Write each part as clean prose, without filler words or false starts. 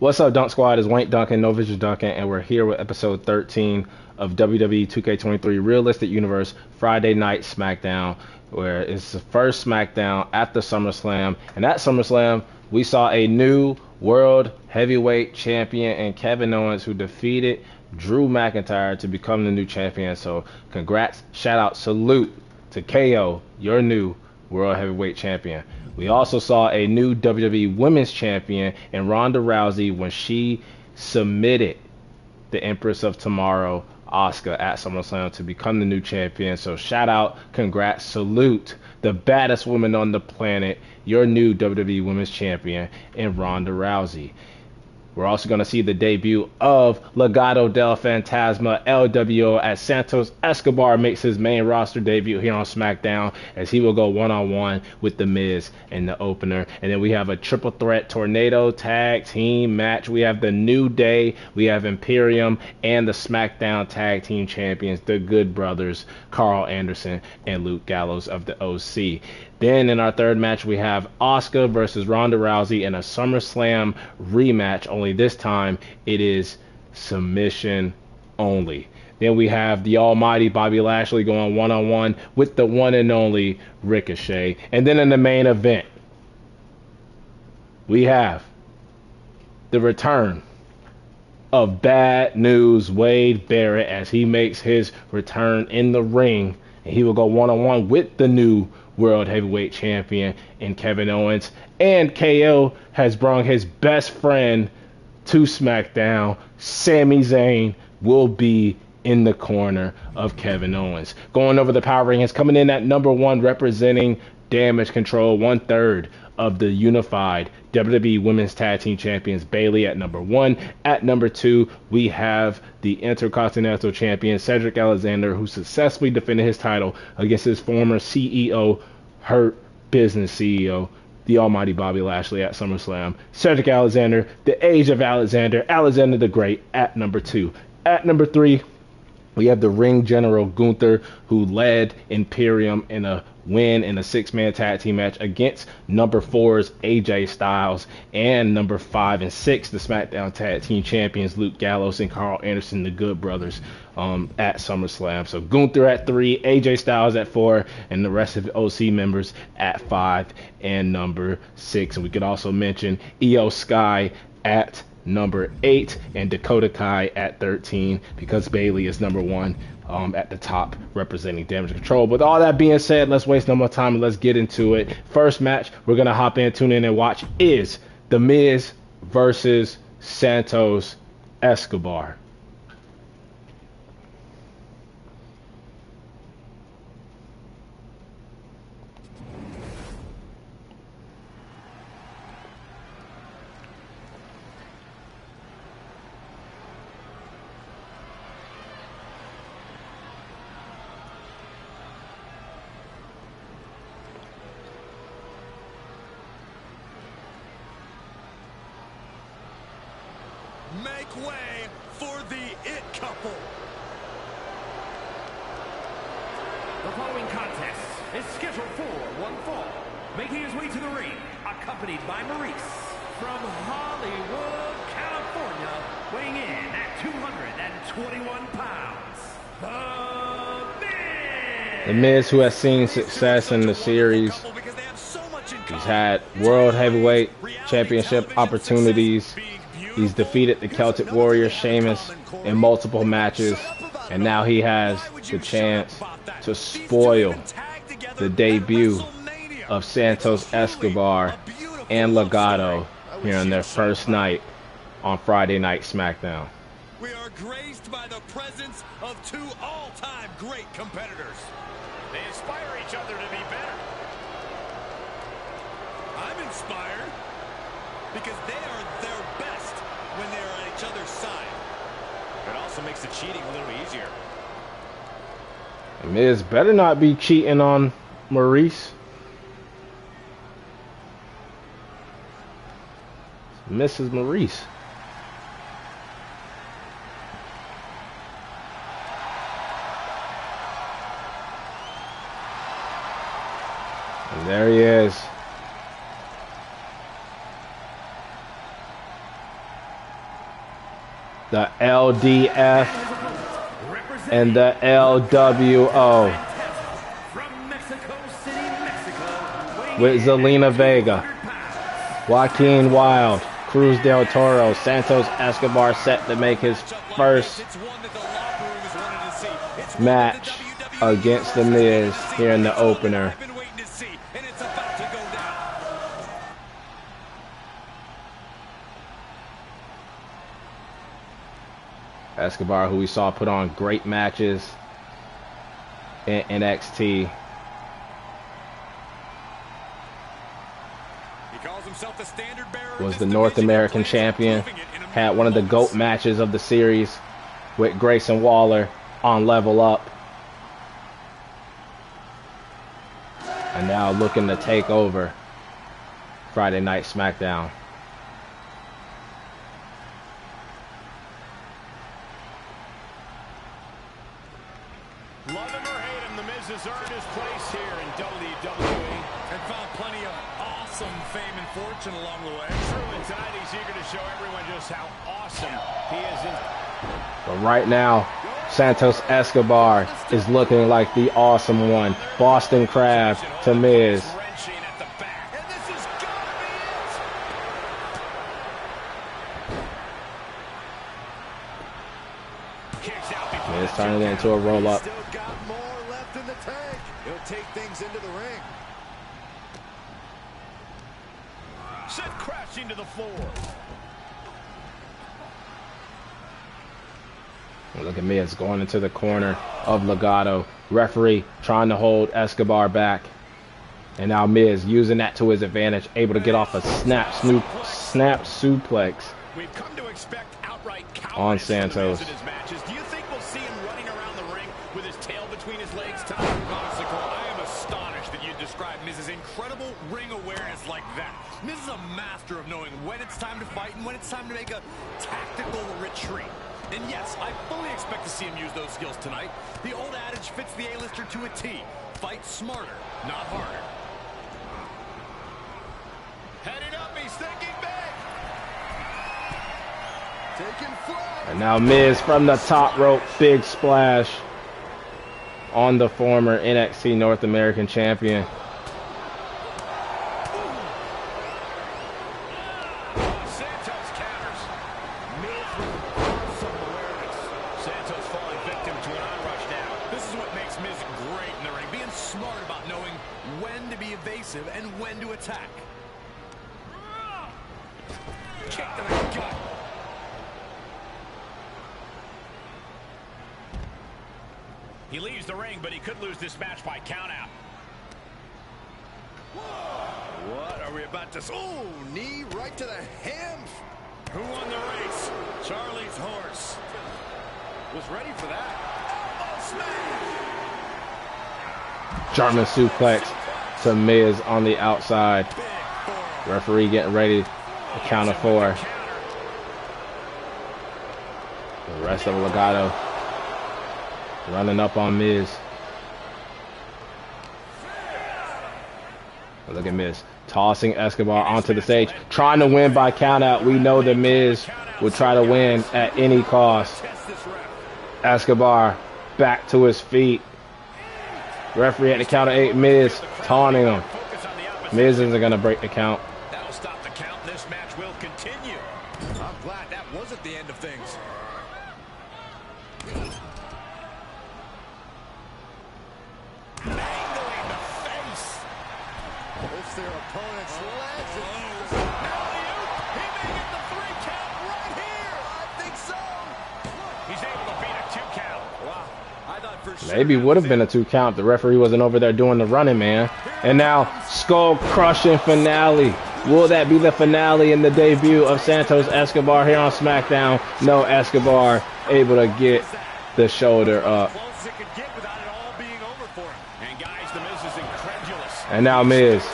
What's up, Dunk Squad? It's Wayne Duncan, No Vision Duncan, and we're here with episode 13 of WWE 2K23 Realistic Universe Friday Night SmackDown, where it's the first SmackDown after SummerSlam. And at SummerSlam, we saw a new World Heavyweight Champion in Kevin Owens, who defeated Drew McIntyre to become the new champion. So congrats, shout out, salute to KO, your new World Heavyweight Champion. We also saw a new WWE Women's Champion in Ronda Rousey when she submitted the Empress of Tomorrow, Asuka, at SummerSlam to become the new champion. So shout out, congrats, salute the baddest woman on the planet, your new WWE Women's Champion in Ronda Rousey. We're also going to see the debut of Legado del Fantasma, LWO, as Santos Escobar makes his main roster debut here on SmackDown, as he will go one-on-one with The Miz in the opener. And then we have a triple threat tornado tag team match. We have the New Day, we have Imperium, and the SmackDown tag team champions, the Good Brothers, Carl Anderson and Luke Gallows of the OC. Then in our third match, we have Asuka versus Ronda Rousey in a SummerSlam rematch, only this time it is submission only. Then we have the almighty Bobby Lashley going one-on-one with the one and only Ricochet. And then in the main event, we have the return of Bad News Wade Barrett as he makes his return in the ring. And he will go one-on-one with the new World Heavyweight Champion in Kevin Owens. And KO has brought his best friend to SmackDown. Sami Zayn will be in the corner of Kevin Owens. Going over the power rankings, coming in at number one, representing Damage Control, 1/3 of the unified WWE Women's Tag Team Champions, Bayley at number one. At number two, we have the Intercontinental Champion, Cedric Alexander, who successfully defended his title against his former CEO, Hurt Business CEO, the almighty Bobby Lashley, at SummerSlam. Cedric Alexander, the Age of Alexander, Alexander the Great, at number two. At number three, we have the Ring General Gunther, who led Imperium in a win in a six-man tag team match against number four's AJ Styles and number 5 and 6, the SmackDown tag team champions, Luke Gallows and Carl Anderson, the Good Brothers, at SummerSlam. So Gunther at 3, AJ Styles at 4, and the rest of the OC members at 5 and number 6. And we could also mention Io Sky at number 8 and Dakota Kai at 13, because Bayley is number 1 at the top, representing Damage Control. With all that being said, let's waste no more time and let's get into it. First match we're gonna hop in, tune in, and watch is The Miz versus Santos Escobar. Make way for the It Couple. The following contest is scheduled for one fall. Making his way to the ring, accompanied by Maurice from Hollywood, California, weighing in at 221 pounds. The Miz, who has seen success in the series. He's had World Heavyweight Championship opportunities. He's defeated the Celtic Warrior Sheamus in multiple matches, and now he has the chance to spoil the debut of Santos Escobar and Legado here on their first night on Friday Night SmackDown. We are graced by the presence of two all-time great competitors. They inspire each other to be better. I'm inspired because they are their best when they are on each other's side. It also makes the cheating a little easier. Miz better not be cheating on Maurice. Mrs. Maurice. And there he is. the LDF, and the LWO From Mexico City, Mexico, with Zelina Vega, Joaquin Wilde, Cruz del Toro, Santos Escobar set to make his first match against The Miz here in the opener. Escobar, who we saw put on great matches in NXT. Was the North American champion. Had one of the GOAT matches of the series with Grayson Waller on Level Up. And now looking to take over Friday Night SmackDown. Love him or hate him, The Miz has earned his place here in WWE and found plenty of awesome fame and fortune along the way. True, and tonight he's eager to show everyone just how awesome he is. But right now, Santos Escobar is looking like the awesome one. Boston Crab to Miz. Miz turning it into a roll-up. He'll take things into the ring. Sent crashing to the floor. Look at Miz going into the corner of Legado. Referee trying to hold Escobar back. And now Miz using that to his advantage, able to get off a snap suplex We've come to expect outright on Santos. Do you think we'll see him running around the ring with his tail between his legs tonight? Honestly, Cole, I am astonished that you described Miz's incredible ring awareness like that. Miz is a master of knowing when it's time to fight and when it's time to make a tactical retreat. And yes, I fully expect to see him use those skills tonight. The old adage fits the A-lister to a T. Fight smarter, not harder. Heading up, he's thinking big. Taking flight. And now Miz from the top rope, big splash on the former NXT North American champion. Santos counters. Miz with awesome awareness. Santos falling victim to an onrush now. This is what makes Miz great in the ring. Being smart about knowing when to be evasive and when to attack. Kick to the gut. He leaves the ring, but he could lose this match by countout. What are we about to... Oh, knee right to the hams. Who won the race? Charlie's horse. Was ready for that. Oh, smash. German suplex to Miz on the outside. Referee getting ready to count of 4. The rest of Legado running up on Miz. Look at Miz tossing Escobar onto the stage, trying to win by countout. We know that Miz would try to win at any cost. Escobar back to his feet. Referee at the count of 8. Miz taunting him. Miz isn't going to break the count. That'll stop the count. This match will continue. I'm glad that wasn't the end of things. Mangling the face. It's their opponent's legs. He may get the 3 count right here. I think so. He's able to beat a 2 count. Wow. I thought for sure. Maybe would have been a 2 count. The referee wasn't over there doing the running, man. And now skull crushing finale. Will that be the finale in the debut of Santos Escobar here on SmackDown? No, Escobar able to get the shoulder up. And now Miz.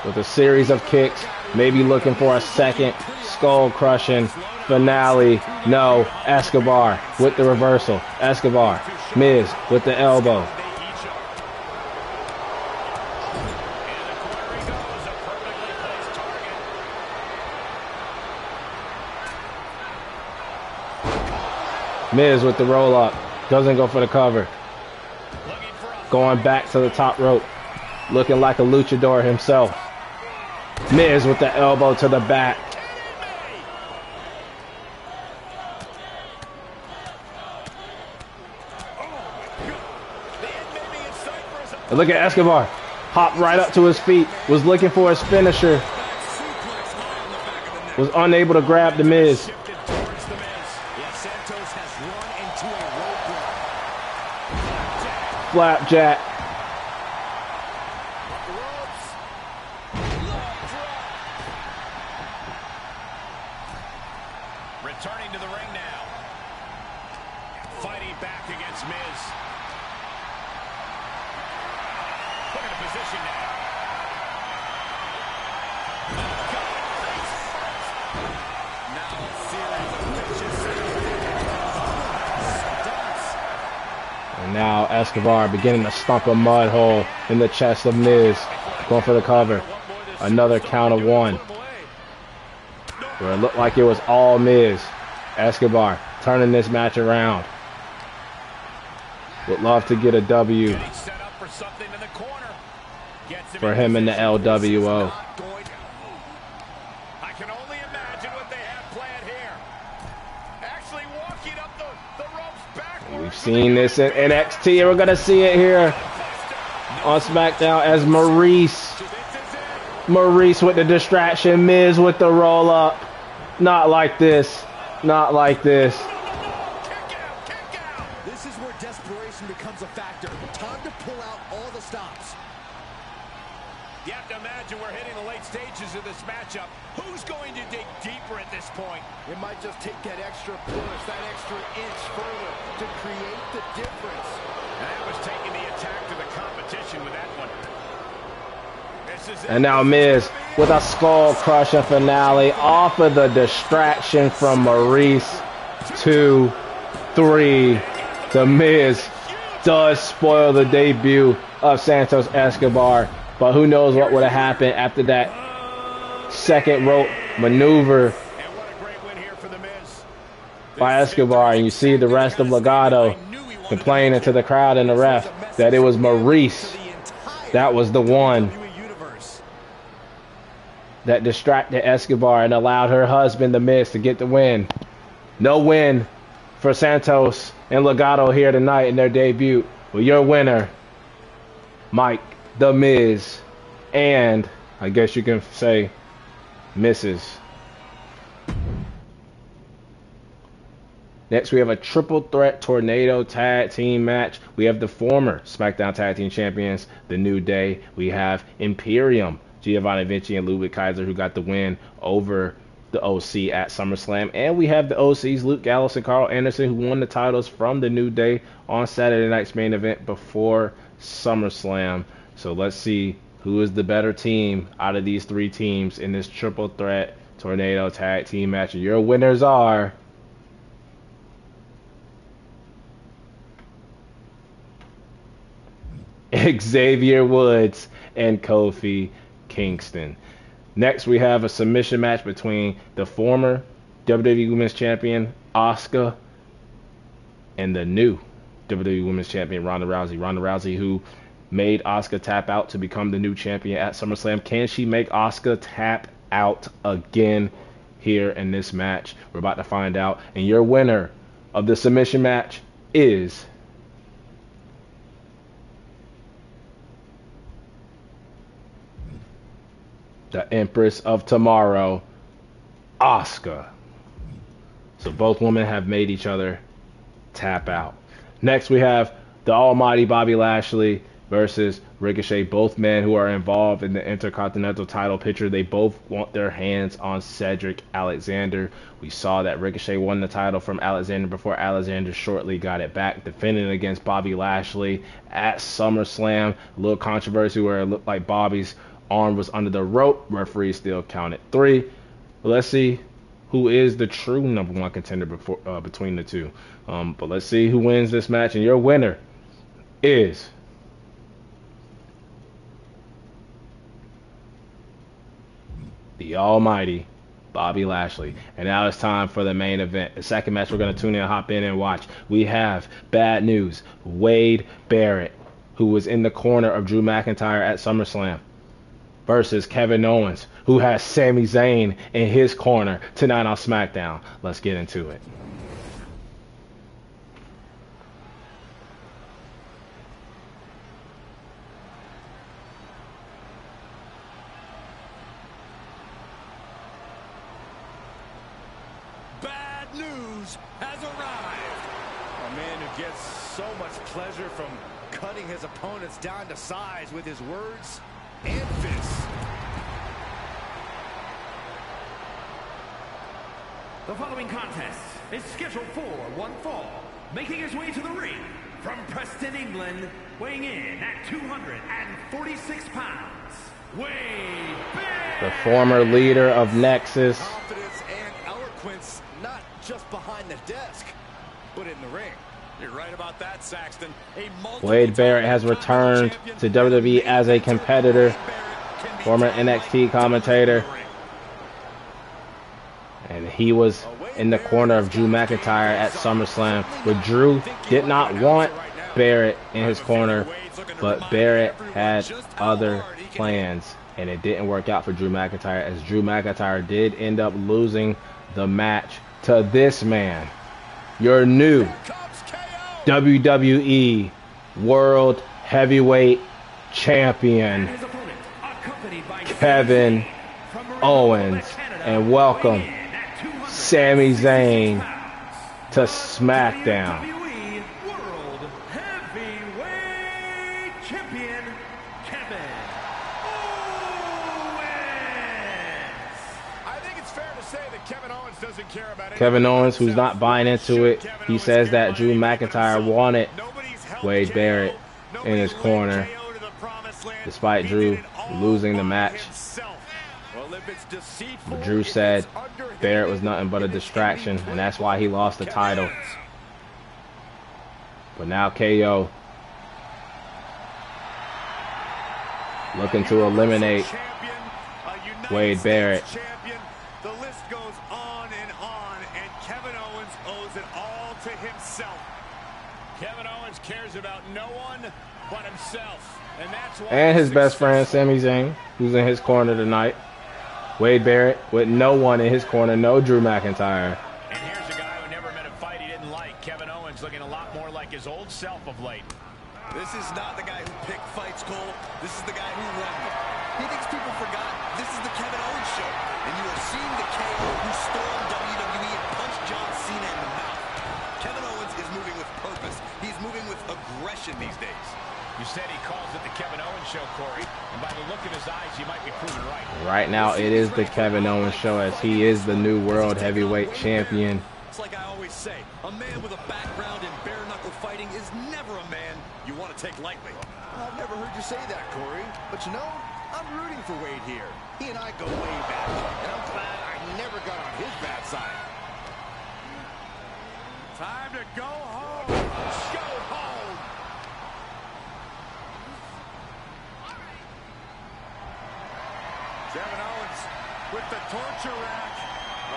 With a series of kicks, maybe looking for a second skull-crushing finale. No, Escobar with the reversal. Escobar, Miz with the elbow. Miz with the roll up. Doesn't go for the cover. Going back to the top rope. Looking like a luchador himself. Miz with the elbow to the back. And look at Escobar. Hopped right up to his feet. Was looking for his finisher. Was unable to grab the Miz. Flapjack. Returning to the ring now. Fighting back against Miz. Look at the position now. Now a series of vicious. And now Escobar beginning to stomp a mud hole in the chest of Miz. Going for the cover. Another count of one. Where it looked like it was all Miz. Escobar turning this match around. Would love to get a W for him in the LWO. I can only imagine what they have planned here. Actually walking up the ropes backwards. We've seen this in NXT, and we're going to see it here on SmackDown as Maurice with the distraction, Miz with the roll up. Not like this. Not like this. Kick out. This is where desperation becomes a factor. Time to pull out all the stops. You have to imagine we're hitting the late stages of this matchup. Who's going to dig deeper at this point? It might just take that extra push, that extra inch further to create the difference. And that was taking the attack to the competition with that one. And now Miz with a skull crusher finale off of the distraction from Maurice. 2, 3. The Miz does spoil the debut of Santos Escobar. But who knows what would have happened after that second rope maneuver by Escobar. And you see the rest of Legado complaining to the crowd and the ref that it was Maurice that was the one that distracted Escobar and allowed her husband, The Miz, to get the win. No win for Santos and Legado here tonight in their debut. Well, your winner, Mike, The Miz, and I guess you can say Mrs. Next, we have a triple threat tornado tag team match. We have the former SmackDown Tag Team Champions, The New Day. We have Imperium, Giovanni Vinci and Ludwig Kaiser, who got the win over the OC at SummerSlam. And we have the OCs, Luke Gallows and Carl Anderson, who won the titles from The New Day on Saturday night's main event before SummerSlam. So let's see who is the better team out of these three teams in this triple threat tornado tag team match. And your winners are Xavier Woods and Kofi Kingston. Next, we have a submission match between the former WWE Women's Champion Asuka and the new WWE Women's Champion Ronda Rousey. Ronda Rousey, who made Asuka tap out to become the new champion at SummerSlam. Can she make Asuka tap out again here in this match? We're about to find out. And your winner of the submission match is the Empress of Tomorrow, Asuka. So both women have made each other tap out. Next, we have the almighty Bobby Lashley versus Ricochet. Both men who are involved in the Intercontinental title picture. They both want their hands on Cedric Alexander. We saw that Ricochet won the title from Alexander before Alexander shortly got it back, defending against Bobby Lashley at SummerSlam. A little controversy where it looked like Bobby's arm was under the rope. Referee still counted 3. But let's see who is the true number one contender between the two. But let's see who wins this match. And your winner is the almighty Bobby Lashley. And now it's time for the main event. The second match we're going to tune in, hop in and watch. We have Bad News, Wade Barrett, who was in the corner of Drew McIntyre at SummerSlam, versus Kevin Owens, who has Sami Zayn in his corner tonight on SmackDown. Let's get into it. Bad news has arrived. A man who gets so much pleasure from cutting his opponents down to size with his words and fists. The following contest is scheduled for one fall. Making his way to the ring from Preston, England, weighing in at 246 pounds, Wade Barrett. The former leader of Nexus. Confidence and eloquence, not just behind the desk, but in the ring. You're right about that, Saxton. Wade Barrett has returned to WWE as a competitor, former NXT commentator, and he was in the corner of Drew McIntyre at SummerSlam, but Drew did not want Barrett in his corner, but Barrett had other plans, and it didn't work out for Drew McIntyre, as Drew McIntyre did end up losing the match to this man, your new WWE World Heavyweight Champion, Kevin Owens. And welcome Sami Zayn to SmackDown. WWE World Heavyweight Champion, Kevin Owens. I think it's fair to say that Kevin Owens doesn't care about it. Kevin Owens, who's not buying into it, he says that Drew McIntyre wanted Wade Barrett in his corner, despite Drew losing the match. But Drew said Barrett was nothing but a distraction, and that's why he lost the title. But now KO looking to eliminate Wade Barrett. The list goes on, and Kevin Owens owes it all to himself. Kevin Owens cares about no one but himself, and that's why. And his best friend Sami Zayn, who's in his corner tonight. Wade Barrett with no one in his corner, no Drew McIntyre. And here's a guy who never met a fight he didn't like. Kevin Owens looking a lot more like his old self of late. This is not the guy who picked fights, Cole. This is the guy who won them. He thinks people forgot this is the Kevin Owens show. And you are seeing the KO who stormed WWE and punched John Cena in the mouth. Kevin Owens is moving with purpose. He's moving with aggression these days. You said he calls it the Kevin Owens show, Corey. And by the look in his eyes, you might be proven right. Right now, it is the Kevin Owens show, as he is the new World Heavyweight Champion. It's like I always say, a man with a background in bare-knuckle fighting is never a man you want to take lightly. I've never heard you say that, Corey. But you know, I'm rooting for Wade here. He and I go way back, and I'm glad I never got on his bad side. Time to go home. Go home. Kevin Owens with the torture rack. Oh,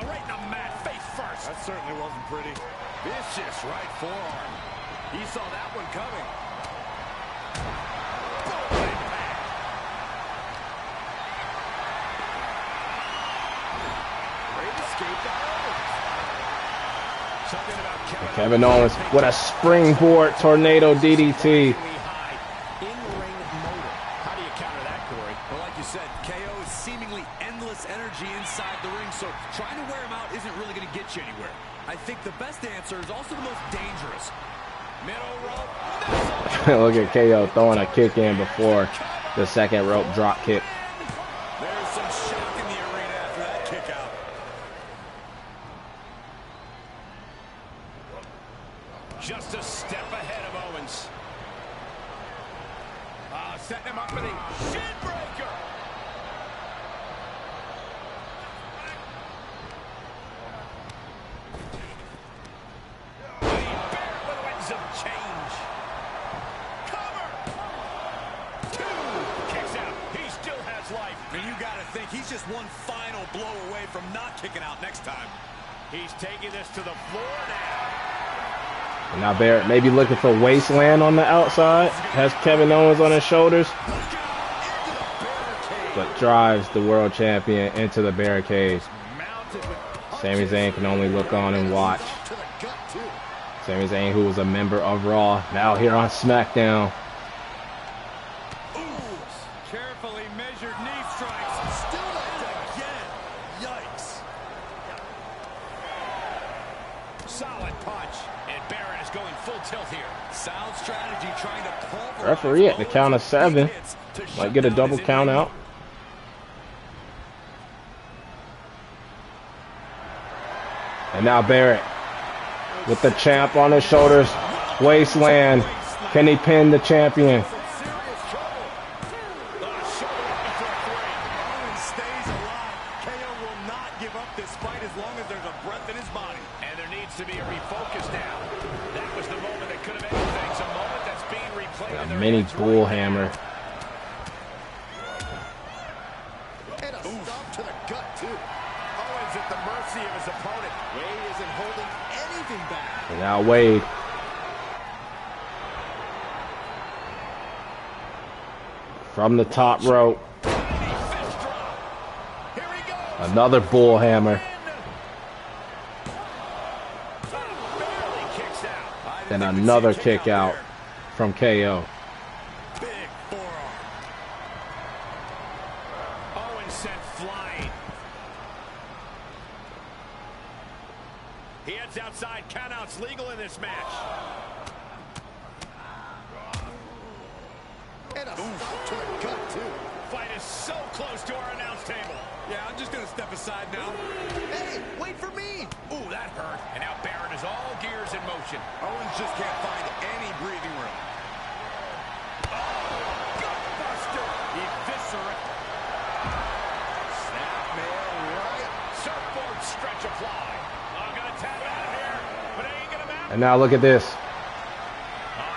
right in the mat, face first. That certainly wasn't pretty. Vicious right forearm. He saw that one coming. Great escape by Owens. Something about Kevin Owens with a springboard tornado DDT. In-ring motor. How do you counter that, Corey? Well, like you said, KO is seemingly endless energy inside the ring, so trying to wear him out isn't really going to get you anywhere. I think the best answer is also the most dangerous. Middle rope. Look at KO throwing a kick in before the second rope drop kick. There's some shock in the arena after that kick out. Just a step ahead of Owens. Setting him up for the shin breaker. just one final blow away from not kicking out next time. He's taking this to the floor now. And now Barrett maybe looking for wasteland on the outside. Has Kevin Owens on his shoulders. But drives the world champion into the barricade. Sami Zayn can only look on and watch. Sami Zayn, who was a member of Raw, now here on SmackDown. Carefully measured knee strikes. Still left again. Yikes. Solid punch. And Barrett is going full tilt here. Sound strategy trying to pulverize. Referee at the count of 7. Might get a double count out. And now Barrett with the champ on his shoulders. Wasteland. Can he pin the champion? Owens stays alive. KO will not give up this fight as long as there's a breath in his body. And there needs to be a refocus now. That was the moment that could have ended things. A moment that's being replayed. A mini bull hammer. And a stomp to the gut, too. Owens at the mercy of his opponent. Wade isn't holding anything back. And now Wade. From the top rope. Another bull hammer. And another kick out from KO. Big forearm. Owens sent flying. He heads outside. Countouts legal in this match. And a stomp to the gut, too. Fight is so close to our announce table. Yeah, I'm just going to step aside now. Hey, wait for me. Ooh, that hurt. And now Barrett is all gears in motion. Owens just can't find any breathing room. Gutbuster. Eviscerate. Snapmare right. Surfboard stretch apply. I'm going to tap out of here, but it ain't going to matter. And now look at this.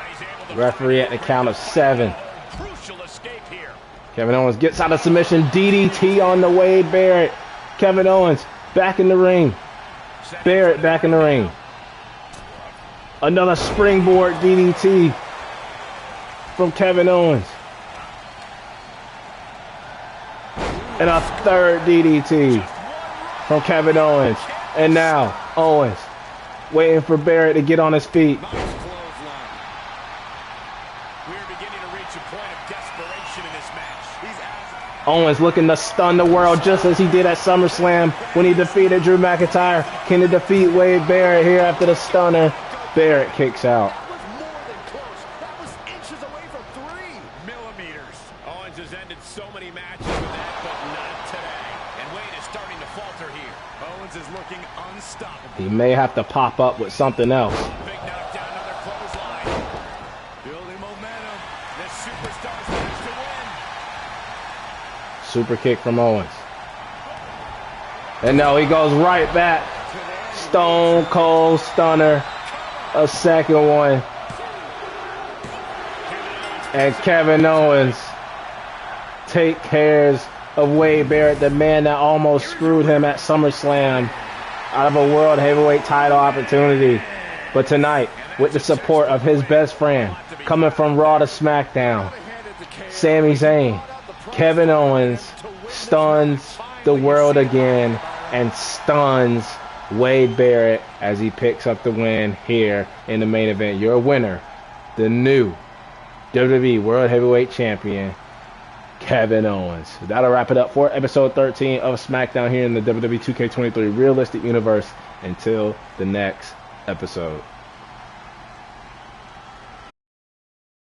He's able to Referee at the count of 7. crucial escape here. Kevin Owens gets out of submission. DDT on the Wade Barrett. Kevin Owens back in the ring. Barrett back in the ring. Another springboard DDT from Kevin Owens. And a third DDT from Kevin Owens. And now Owens waiting for Barrett to get on his feet. Nice clothesline. We're beginning to reach a point of desperation in this match. Owens looking to stun the world just as he did at SummerSlam when he defeated Drew McIntyre. Can he defeat Wade Barrett here after the stunner? Barrett kicks out. That was more than close. That was inches away from 3 Millimeters. Owens has ended so many matches with that, but not today. And Wade is starting to falter here. Owens is looking unstoppable. He may have to pop up with something else. Big knockdown, another clothesline. Building momentum. This superstar's match to win. Super kick from Owens. And now he goes right back. Stone Cold Stunner. A second one. And Kevin Owens take cares of Wade Barrett, the man that almost screwed him at SummerSlam out of a World Heavyweight title opportunity. But tonight, with the support of his best friend, coming from Raw to SmackDown, Sami Zayn, Kevin Owens stuns the world again and stuns Wade Barrett as he picks up the win here in the main event. Your winner, the new WWE World Heavyweight Champion, Kevin Owens. That'll wrap it up for episode 13 of SmackDown here in the WWE 2K23 Realistic Universe. Until the next episode.